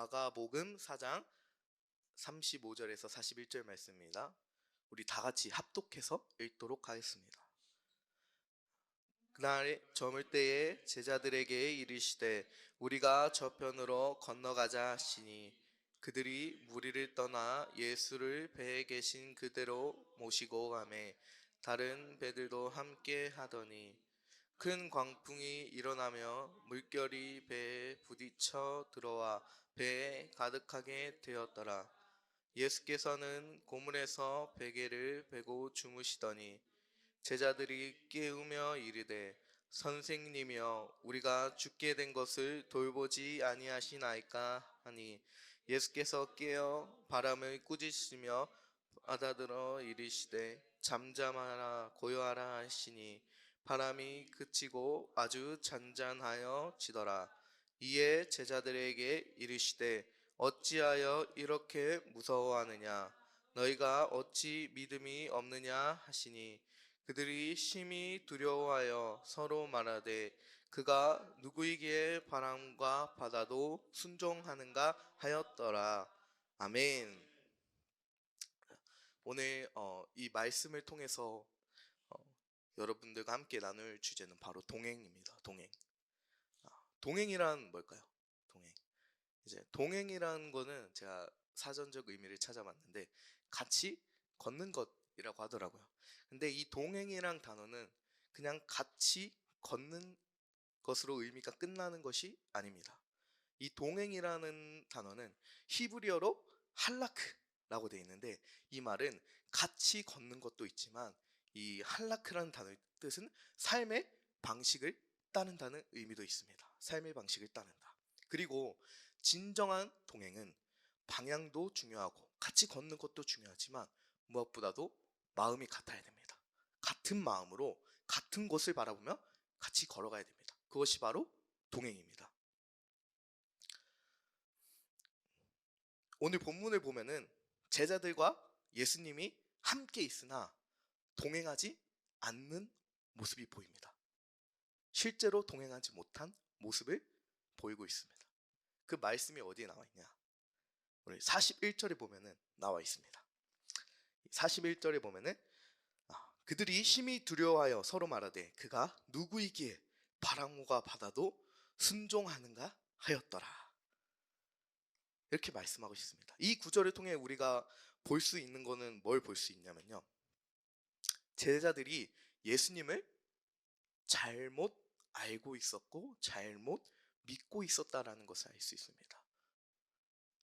마가복음 4장 35절에서 41절 말씀입니다. 우리 다 같이 합독해서 읽도록 하겠습니다. 그날 저물 때에 제자들에게 이르시되 우리가 저편으로 건너가자 하시니 그들이 무리를 떠나 예수를 배에 계신 그대로 모시고 가매 다른 배들도 함께 하더니 큰 광풍이 일어나며 물결이 배에 부딪혀 들어와 배에 가득하게 되었더라. 예수께서는 고물에서 베개를 베고 주무시더니 제자들이 깨우며 이르되 선생님이여 우리가 죽게 된 것을 돌보지 아니하시나이까 하니 예수께서 깨어 바람을 꾸짖으시며 바다들어 이르시되 잠잠하라 고요하라 하시니 바람이 그치고 아주 잔잔하여 지더라. 이에 제자들에게 이르시되 어찌하여 이렇게 무서워하느냐 너희가 어찌 믿음이 없느냐 하시니 그들이 심히 두려워하여 서로 말하되 그가 누구이기에 바람과 바다도 순종하는가 하였더라. 아멘. 오늘 이 말씀을 통해서 여러분들과 함께 나눌 주제는 바로 동행입니다. 동행. 동행이란 뭘까요? 동행. 이제 동행이라는 거는 제가 사전적 의미를 찾아봤는데 같이 걷는 것이라고 하더라고요. 근데 이 동행이란 단어는 그냥 같이 걷는 것으로 의미가 끝나는 것이 아닙니다. 이 동행이라는 단어는 히브리어로 할라크라고 되어 있는데 이 말은 같이 걷는 것도 있지만 이 할라크라는 단어의 뜻은 삶의 방식을 따른다는 의미도 있습니다. 삶의 방식을 따른다. 그리고 진정한 동행은 방향도 중요하고 같이 걷는 것도 중요하지만 무엇보다도 마음이 같아야 됩니다. 같은 마음으로 같은 곳을 바라보며 같이 걸어가야 됩니다. 그것이 바로 동행입니다. 오늘 본문을 보면은 제자들과 예수님이 함께 있으나 동행하지 않는 모습이 보입니다. 실제로 동행하지 못한 모습을 보이고 있습니다. 그 말씀이 어디에 나와 있냐? 우리 41절에 보면은 나와 있습니다. 41절에 보면은 그들이 심히 두려워하여 서로 말하되 그가 누구이기에 바람과 바다도 순종하는가 하였더라. 이렇게 말씀하고 있습니다. 이 구절을 통해 우리가 볼 수 있는 거는 뭘 볼 수 있냐면요. 제자들이 예수님을 잘못 알고 있었고 잘못 믿고 있었다라는 것을 알 수 있습니다.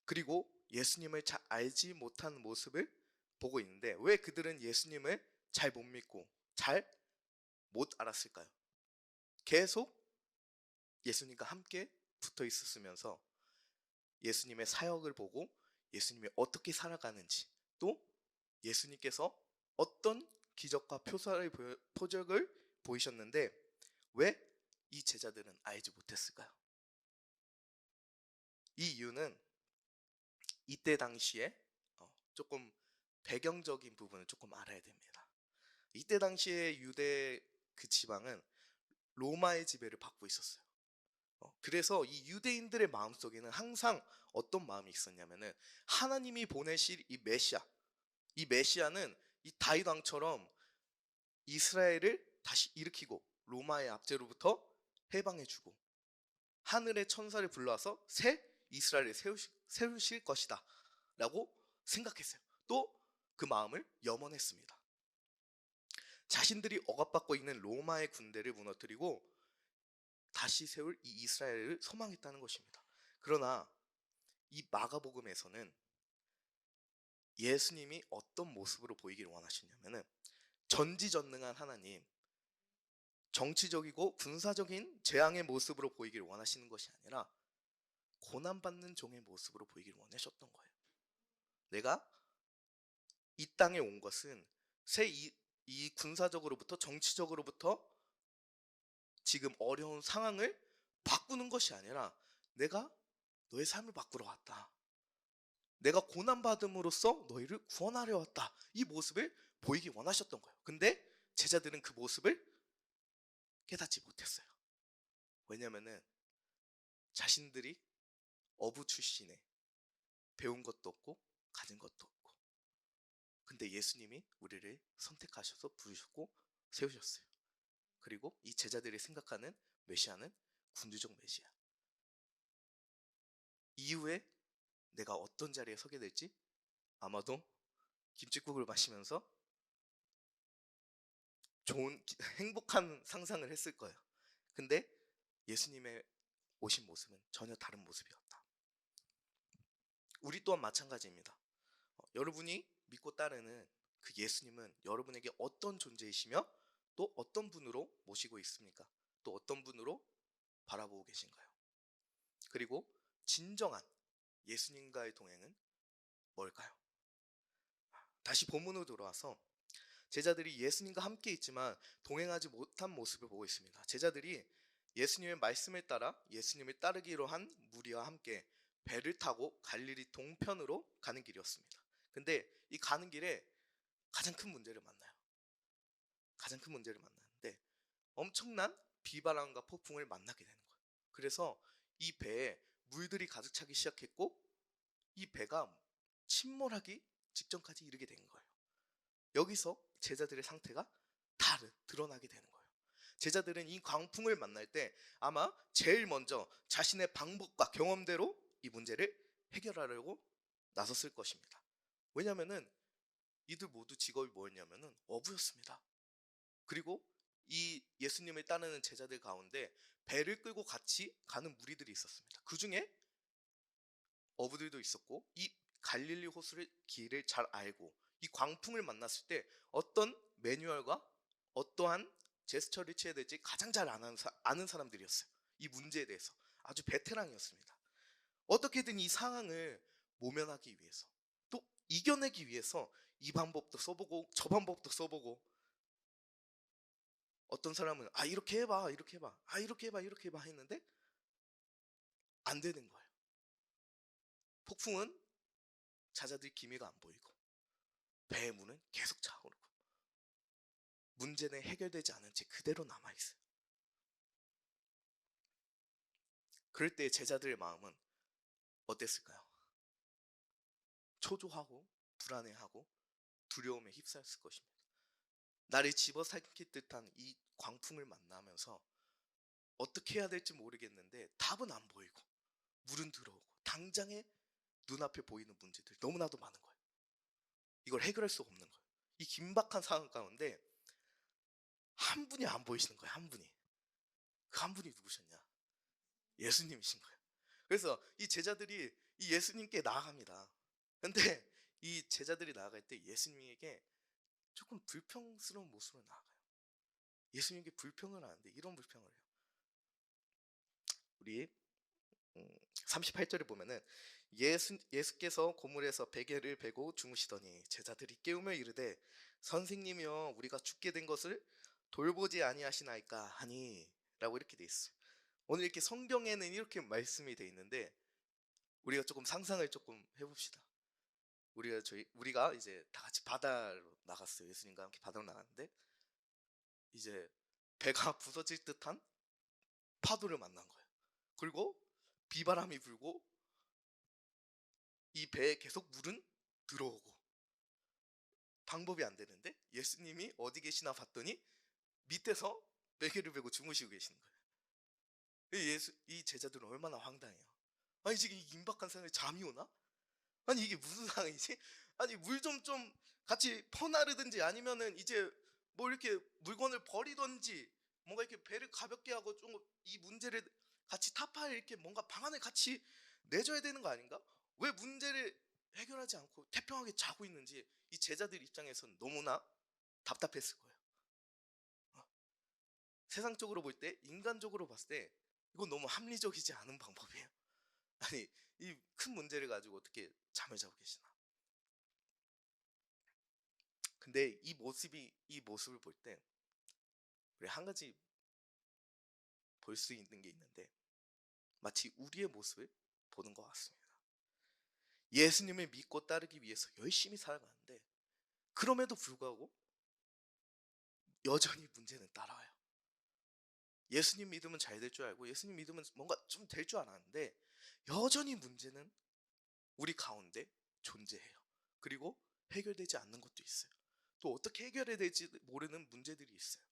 그리고 예수님을 잘 알지 못한 모습을 보고 있는데 왜 그들은 예수님을 잘 못 믿고 잘 못 알았을까요? 계속 예수님과 함께 붙어 있었으면서 예수님의 사역을 보고 예수님이 어떻게 살아가는지 또 예수님께서 어떤 기적과 표적을 보이셨는데 왜 이 제자들은 알지 못했을까요? 이 이유는 이때 당시에 조금 배경적인 부분을 조금 알아야 됩니다. 이때 당시에 유대 그 지방은 로마의 지배를 받고 있었어요. 그래서 이 유대인들의 마음속에는 항상 어떤 마음이 있었냐면은 하나님이 보내실 이 메시아는 이 다윗 왕처럼 이스라엘을 다시 일으키고 로마의 압제로부터 해방해주고 하늘의 천사를 불러와서 새 이스라엘을 세우실 것이다 라고 생각했어요. 또 그 마음을 염원했습니다. 자신들이 억압받고 있는 로마의 군대를 무너뜨리고 다시 세울 이 이스라엘을 소망했다는 것입니다. 그러나 이 마가복음에서는 예수님이 어떤 모습으로 보이기를 원하시냐면은 전지전능한 하나님, 정치적이고 군사적인 재앙의 모습으로 보이기를 원하시는 것이 아니라 고난받는 종의 모습으로 보이기를 원하셨던 거예요. 내가 이 땅에 온 것은 이 군사적으로부터 정치적으로부터 지금 어려운 상황을 바꾸는 것이 아니라 내가 너의 삶을 바꾸러 왔다. 내가 고난받음으로써 너희를 구원하려 왔다. 이 모습을 보이기 원하셨던 거예요. 근데 제자들은 그 모습을 깨닫지 못했어요. 왜냐면은 자신들이 어부 출신의 배운 것도 없고 가진 것도 없고. 근데 예수님이 우리를 선택하셔서 부르셨고 세우셨어요. 그리고 이 제자들이 생각하는 메시아는 군주적 메시아. 이후에 내가 어떤 자리에 서게 될지 아마도 김칫국을 마시면서 좋은 행복한 상상을 했을 거예요. 근데 예수님의 오신 모습은 전혀 다른 모습이었다. 우리 또한 마찬가지입니다. 여러분이 믿고 따르는 그 예수님은 여러분에게 어떤 존재이시며 또 어떤 분으로 모시고 있습니까? 또 어떤 분으로 바라보고 계신가요? 그리고 진정한 예수님과의 동행은 뭘까요? 다시 본문으로 돌아와서 제자들이 예수님과 함께 있지만 동행하지 못한 모습을 보고 있습니다. 제자들이 예수님의 말씀을 따라 예수님을 따르기로 한 무리와 함께 배를 타고 갈릴리 동편으로 가는 길이었습니다. 근데 이 가는 길에 가장 큰 문제를 만나요. 가장 큰 문제를 만나는데 엄청난 비바람과 폭풍을 만나게 되는 거예요. 그래서 이 배에 물들이 가득 차기 시작했고 이 배가 침몰하기 직전까지 이르게 된 거예요. 여기서 제자들의 상태가 다 드러나게 되는 거예요. 제자들은 이 광풍을 만날 때 아마 제일 먼저 자신의 방법과 경험대로 이 문제를 해결하려고 나섰을 것입니다. 왜냐하면은 이들 모두 직업이 뭐였냐면은 어부였습니다. 그리고 이 예수님을 따르는 제자들 가운데 배를 끌고 같이 가는 무리들이 있었습니다. 그 중에 어부들도 있었고 이 갈릴리 호수를 길을 잘 알고 이 광풍을 만났을 때 어떤 매뉴얼과 어떠한 제스처를 취해야 될지 가장 잘 아는 사람들이었어요. 이 문제에 대해서 아주 베테랑이었습니다. 어떻게든 이 상황을 모면하기 위해서 또 이겨내기 위해서 이 방법도 써보고 저 방법도 써보고 어떤 사람은 이렇게 해봐 이렇게 해봐 이렇게 해봐 이렇게 해봐 했는데 안 되는 거예요. 폭풍은 자자들 기미가 안 보이고 배의 문은 계속 차오르고 문제는 해결되지 않은 채 그대로 남아있어요. 그럴 때 제자들의 마음은 어땠을까요? 초조하고 불안해하고 두려움에 휩싸였을 것입니다. 나를 집어삼킬 듯한 이 광풍을 만나면서 어떻게 해야 될지 모르겠는데 답은 안 보이고 물은 들어오고 당장에 눈앞에 보이는 문제들 너무나도 많은 거예요. 이걸 해결할 수 없는 거예요. 이 긴박한 상황 가운데 한 분이 안 보이시는 거예요. 한 분이. 그 한 분이 누구셨냐? 예수님이신 거예요. 그래서 이 제자들이 이 예수님께 나아갑니다. 근데 이 제자들이 나아갈 때 예수님에게 조금 불평스러운 모습으로 나아가요. 예수님께 불평을 하는데 이런 불평을 해요. 우리 38절에 보면은 예수께서 고물에서 베개를 베고 주무시더니 제자들이 깨우며 이르되 선생님이여 우리가 죽게 된 것을 돌보지 아니하시나이까 하니 라고 이렇게 돼 있어요. 오늘 이렇게 성경에는 이렇게 말씀이 돼 있는데 우리가 조금 상상을 조금 해봅시다. 우리가 이제 다 같이 바다로 나갔어요. 예수님과 함께 바다로 나갔는데 이제 배가 부서질 듯한 파도를 만난 거예요. 그리고 비바람이 불고 이 배에 계속 물은 들어오고 방법이 안 되는데 예수님이 어디 계시나 봤더니 밑에서 베개를 베고 주무시고 계시는 거예요. 이 제자들은 얼마나 황당해요. 아니 지금 이 임박한 상황에 잠이 오나? 아니 이게 무슨 상황이지? 아니 물 좀 같이 퍼나르든지 아니면은 이제 뭐 이렇게 물건을 버리던지 뭔가 이렇게 배를 가볍게 하고 좀 이 문제를 같이 타파해 이렇게 뭔가 방안을 같이 내줘야 되는 거 아닌가? 왜 문제를 해결하지 않고 태평하게 자고 있는지 이 제자들 입장에서는 너무나 답답했을 거예요. 어, 세상적으로 볼 때 인간적으로 봤을 때 이건 너무 합리적이지 않은 방법이에요. 아니 이 큰 문제를 가지고 어떻게 잠을 자고 계시나? 근데 이 모습을 볼 때 우리 한 가지 볼 수 있는 게 있는데 마치 우리의 모습을 보는 것 같습니다. 예수님을 믿고 따르기 위해서 열심히 살아가는데 그럼에도 불구하고 여전히 문제는 따라와요. 예수님 믿으면 잘 될 줄 알고 예수님 믿으면 뭔가 좀 될 줄 알았는데 여전히 문제는 우리 가운데 존재해요. 그리고 해결되지 않는 것도 있어요. 또 어떻게 해결해야 될지 모르는 문제들이 있어요.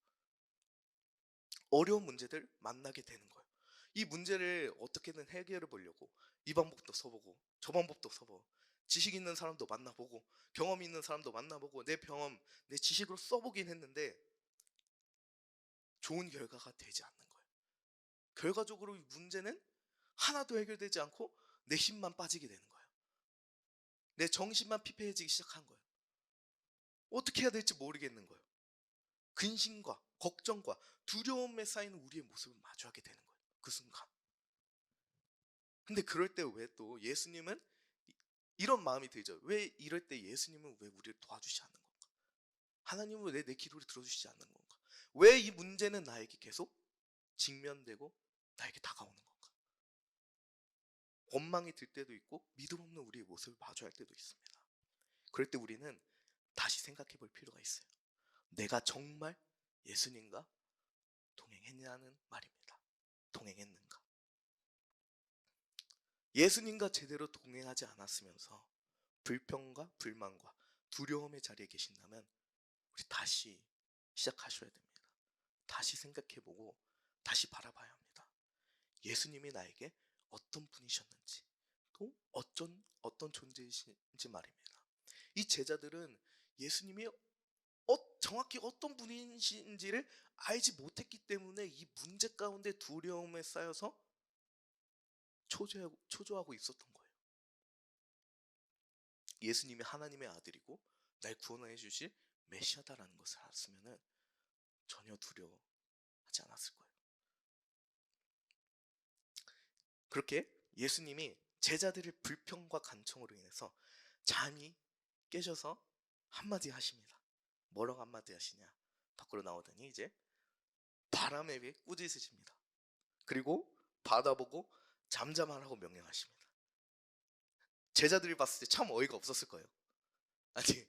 어려운 문제들 만나게 되는 거예요. 이 문제를 어떻게든 해결해 보려고 이 방법도 써보고 저 방법도 써보고 지식 있는 사람도 만나보고 경험 있는 사람도 만나보고 내 경험, 내 지식으로 써보긴 했는데 좋은 결과가 되지 않는 거예요. 결과적으로 이 문제는 하나도 해결되지 않고 내 힘만 빠지게 되는 거예요. 내 정신만 피폐해지기 시작한 거예요. 어떻게 해야 될지 모르겠는 거예요. 근심과 걱정과 두려움에 쌓이는 우리의 모습을 마주하게 되는 거예요. 그 순간. 근데 그럴 때 왜 또 예수님은 이런 마음이 들죠. 왜 이럴 때 예수님은 왜 우리를 도와주지 않는 건가? 하나님은 왜 내 기도를 들어주시지 않는 건가? 왜 이 문제는 나에게 계속 직면되고 나에게 다가오는 건가? 원망이 들 때도 있고 믿음 없는 우리의 모습을 마주할 때도 있습니다. 그럴 때 우리는 다시 생각해 볼 필요가 있어요. 내가 정말 예수님과 동행했냐는 말입니다. 동행했는가? 예수님과 제대로 동행하지 않았으면서 불평과 불만과 두려움의 자리에 계신다면 우리 다시 시작하셔야 됩니다. 다시 생각해보고 다시 바라봐야 합니다. 예수님이 나에게 어떤 분이셨는지 또 어떤 존재이신지 말입니다. 이 제자들은 예수님이 정확히 어떤 분이신지를 알지 못했기 때문에 이 문제 가운데 두려움에 쌓여서 초조하고 있었던 거예요. 예수님이 하나님의 아들이고 날 구원해 주실 메시아다라는 것을 알았으면 전혀 두려워하지 않았을 거예요. 그렇게 예수님이 제자들의 불평과 간청으로 인해서 잠이 깨셔서 한마디 하십니다. 뭐라고 한마디 하시냐? 밖으로 나오더니 이제 바람에 비해 꾸짖으십니다. 그리고 바다 보고 잠잠하라고 명령하십니다. 제자들이 봤을 때 참 어이가 없었을 거예요. 아니,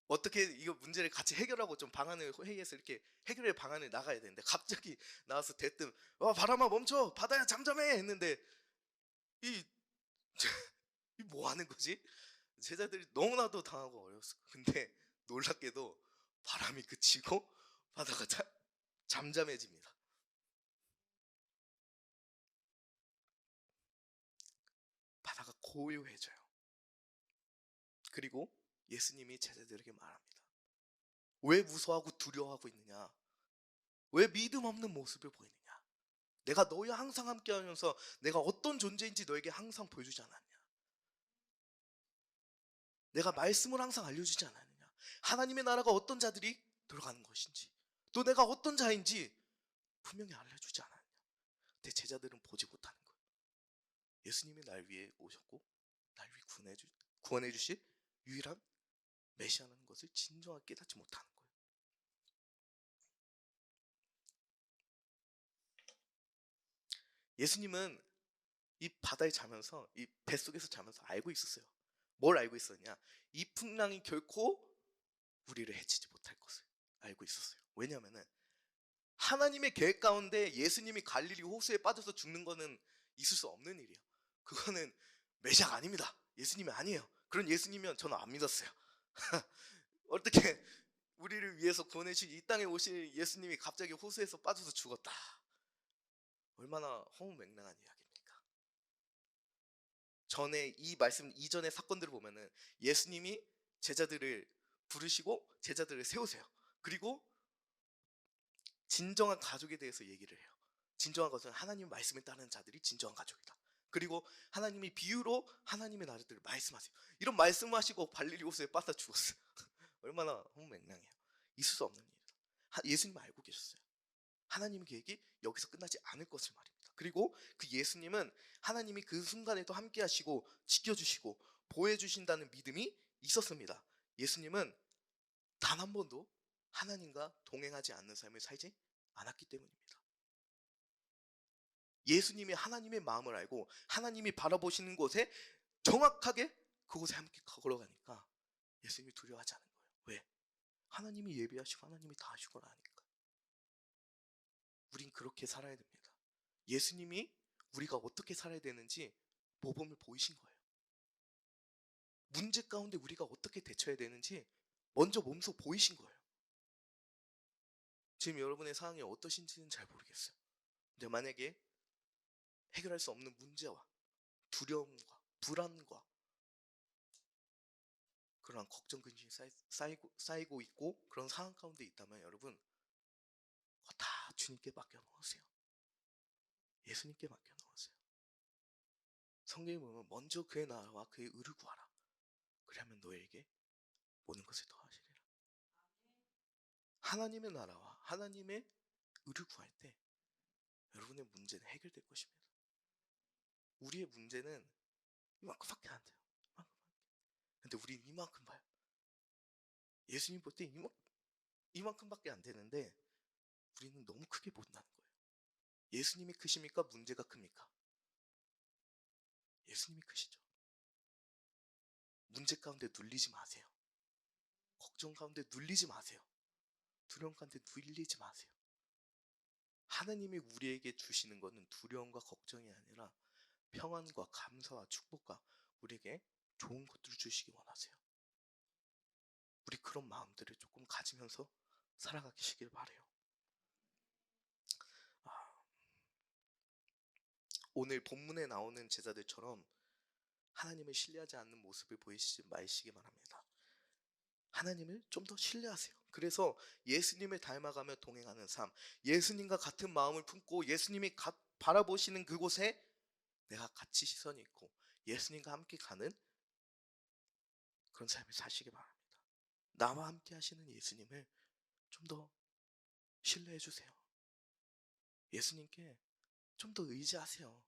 어떻게 이거 문제를 같이 해결하고 좀 방안을 회의해서 이렇게 해결의 방안을 나가야 되는데 갑자기 나와서 대뜸 바람아 멈춰, 바다야 잠잠해 했는데 이 뭐 하는 거지? 제자들이 너무나도 당하고 어려웠을 거예요. 근데 놀랍게도 바람이 그치고 바다가 잠잠해집니다. 바다가 고요해져요. 그리고 예수님이 제자들에게 말합니다. 왜 무서워하고 두려워하고 있느냐? 왜 믿음 없는 모습을 보이느냐? 내가 너희와 항상 함께하면서 내가 어떤 존재인지 너에게 항상 보여주지 않았냐? 내가 말씀을 항상 알려주지 않았느냐? 하나님의 나라가 어떤 자들이 들어가는 것인지 또 내가 어떤 자인지 분명히 알려주지 않았느냐? 내 제자들은 보지 못하는 거예요. 예수님이 날 위해 오셨고 날 위해 구원해 주실 유일한 메시아라는 것을 진정하게 깨닫지 못하는 거예요. 예수님은 이 바다에 자면서 이 뱃속에서 자면서 알고 있었어요. 뭘 알고 있었냐? 이 풍랑이 결코 우리를 해치지 못할 것을 알고 있었어요. 왜냐하면 하나님의 계획 가운데 예수님이 갈릴리 호수에 빠져서 죽는 거는 있을 수 없는 일이에요. 그거는 메시아가 아닙니다. 예수님이 아니에요. 그런 예수님이면 저는 안 믿었어요. 어떻게 우리를 위해서 구원해 주신 이 땅에 오실 예수님이 갑자기 호수에서 빠져서 죽었다. 얼마나 허무맹랑한 이야기입니까? 전에 이 말씀 이전의 사건들을 보면은 예수님이 제자들을 부르시고 제자들을 세우세요. 그리고 진정한 가족에 대해서 얘기를 해요. 진정한 것은 하나님 말씀에 따르는 자들이 진정한 가족이다. 그리고 하나님이 비유로 하나님의 나라들을 말씀하세요. 이런 말씀하시고 갈릴리 호수에 빠져 죽었어요. 얼마나 허무맹랑해요. 있을 수 없는 일이다. 예수님 알고 계셨어요. 하나님의 계획이 여기서 끝나지 않을 것을 말입니다. 그리고 그 예수님은 하나님이 그 순간에도 함께 하시고 지켜주시고 보호해주신다는 믿음이 있었습니다. 예수님은 단 한 번도 하나님과 동행하지 않는 삶을 살지 않았기 때문입니다. 예수님이 하나님의 마음을 알고 하나님이 바라보시는 곳에 정확하게 그곳에 함께 걸어가니까 예수님이 두려워하지 않은 거예요. 왜? 하나님이 예비하시고 하나님이 다 하시고 나니까. 우린 그렇게 살아야 됩니다. 예수님이 우리가 어떻게 살아야 되는지 모범을 보이신 거예요. 문제 가운데 우리가 어떻게 대처해야 되는지 먼저 몸소 보이신 거예요. 지금 여러분의 상황이 어떠신지는 잘 모르겠어요. 근데 만약에 해결할 수 없는 문제와 두려움과 불안과 그런 걱정, 근심이 쌓이고 있고 그런 상황 가운데 있다면 여러분 그거 다 주님께 맡겨놓으세요. 예수님께 맡겨놓으세요. 성경에 보면 먼저 그의 나라와 그의 의를 구하라. 그러면 너에게 모든 것을 더하시리라. 하나님의 나라와 하나님의 의를 구할 때 여러분의 문제는 해결될 것입니다. 우리의 문제는 이만큼밖에 안 돼요. 근데 우리는 이만큼 봐요. 예수님 볼 때 이만큼밖에 안 되는데 우리는 너무 크게 본다는 거예요. 예수님이 크십니까? 문제가 큽니까? 예수님이 크시죠. 문제 가운데 눌리지 마세요. 걱정 가운데 눌리지 마세요. 두려움 가운데 눌리지 마세요. 하나님이 우리에게 주시는 것은 두려움과 걱정이 아니라 평안과 감사와 축복과 우리에게 좋은 것들을 주시기 원하세요. 우리 그런 마음들을 조금 가지면서 살아가시길 바래요. 오늘 본문에 나오는 제자들처럼 하나님을 신뢰하지 않는 모습을 보이시지 마시기 바랍니다. 하나님을 좀 더 신뢰하세요. 그래서 예수님을 닮아가며 동행하는 삶, 예수님과 같은 마음을 품고 예수님이 바라보시는 그곳에 내가 같이 시선이 있고 예수님과 함께 가는 그런 삶을 사시기 바랍니다. 나와 함께 하시는 예수님을 좀 더 신뢰해 주세요. 예수님께 좀 더 의지하세요.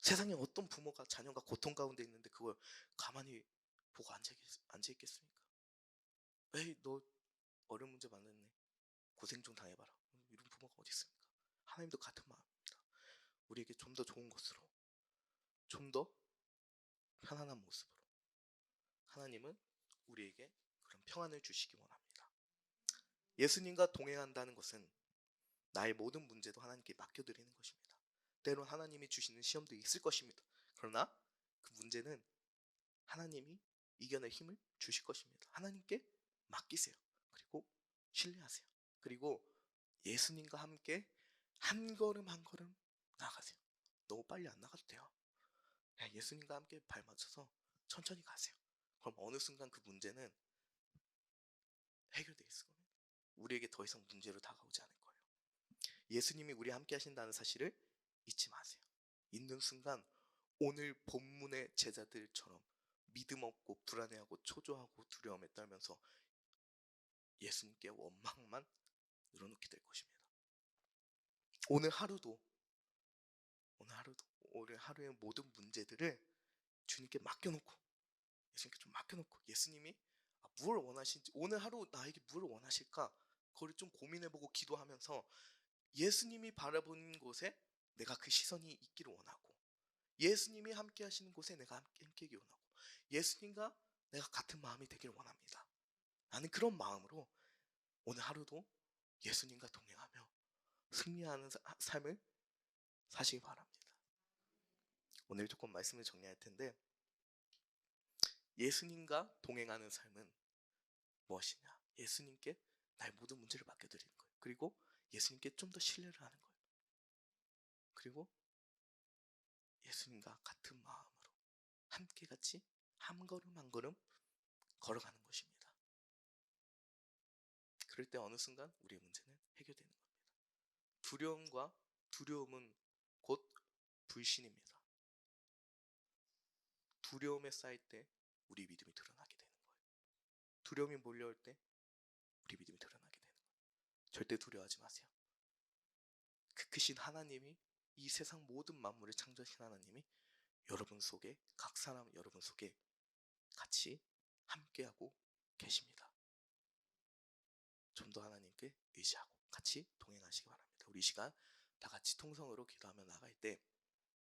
세상에 어떤 부모가 자녀가 고통 가운데 있는데 그걸 가만히 보고 앉아 있겠습니까? 에이, 너 어려운 문제 많았네. 고생 좀 당해봐라. 이런 부모가 어디 있습니까? 하나님도 같은 마음입니다. 우리에게 좀 더 좋은 것으로, 좀 더 편안한 모습으로 하나님은 우리에게 그런 평안을 주시기 원합니다. 예수님과 동행한다는 것은 나의 모든 문제도 하나님께 맡겨드리는 것입니다. 때론 하나님이 주시는 시험도 있을 것입니다. 그러나 그 문제는 하나님이 이겨낼 힘을 주실 것입니다. 하나님께 맡기세요. 그리고 신뢰하세요. 그리고 예수님과 함께 한 걸음 한 걸음 나아가세요. 너무 빨리 안 나가도 돼요. 그냥 예수님과 함께 발 맞춰서 천천히 가세요. 그럼 어느 순간 그 문제는 해결되어 있을 겁니다. 우리에게 더 이상 문제로 다가오지 않을 거예요. 예수님이 우리와 함께 하신다는 사실을 잊지 마세요. 있는 순간 오늘 본문의 제자들처럼 믿음 없고 불안해하고 초조하고 두려움에 떨면서 예수님께 원망만 늘어놓게 될 것입니다. 오늘 하루도 오늘 하루의 모든 문제들을 주님께 맡겨놓고 예수님께 좀 맡겨놓고 예수님이 무엇을 원하신지 오늘 하루 나에게 무엇을 원하실까 그걸 좀 고민해보고 기도하면서 예수님이 바라보는 곳에 내가 그 시선이 있기를 원하고 예수님이 함께 하시는 곳에 내가 함께 하기 원하고 예수님과 내가 같은 마음이 되기를 원합니다. 나는 그런 마음으로 오늘 하루도 예수님과 동행하며 승리하는 삶을 사시기 바랍니다. 오늘 조금 말씀을 정리할 텐데 예수님과 동행하는 삶은 무엇이냐? 예수님께 나의 모든 문제를 맡겨드리는 거예요. 그리고 예수님께 좀 더 신뢰를 하는 거예요. 그리고 예수님과 같은 마음으로 함께 같이 한 걸음 한 걸음 걸어가는 것입니다. 그럴 때 어느 순간 우리의 문제는 해결되는 겁니다. 두려움은 곧 불신입니다. 두려움에 쌓일 때 우리 믿음이 드러나게 되는 거예요. 두려움이 몰려올 때 우리 믿음이 드러나게 되는 거예요. 절대 두려워하지 마세요. 그 크신 하나님이 이 세상 모든 만물을 창조하신 하나님이 여러분 속에 각 사람 여러분 속에 같이 함께하고 계십니다. 좀 더 하나님께 의지하고 같이 동행하시기 바랍니다. 우리 시간 다 같이 통성으로 기도하며 나갈 때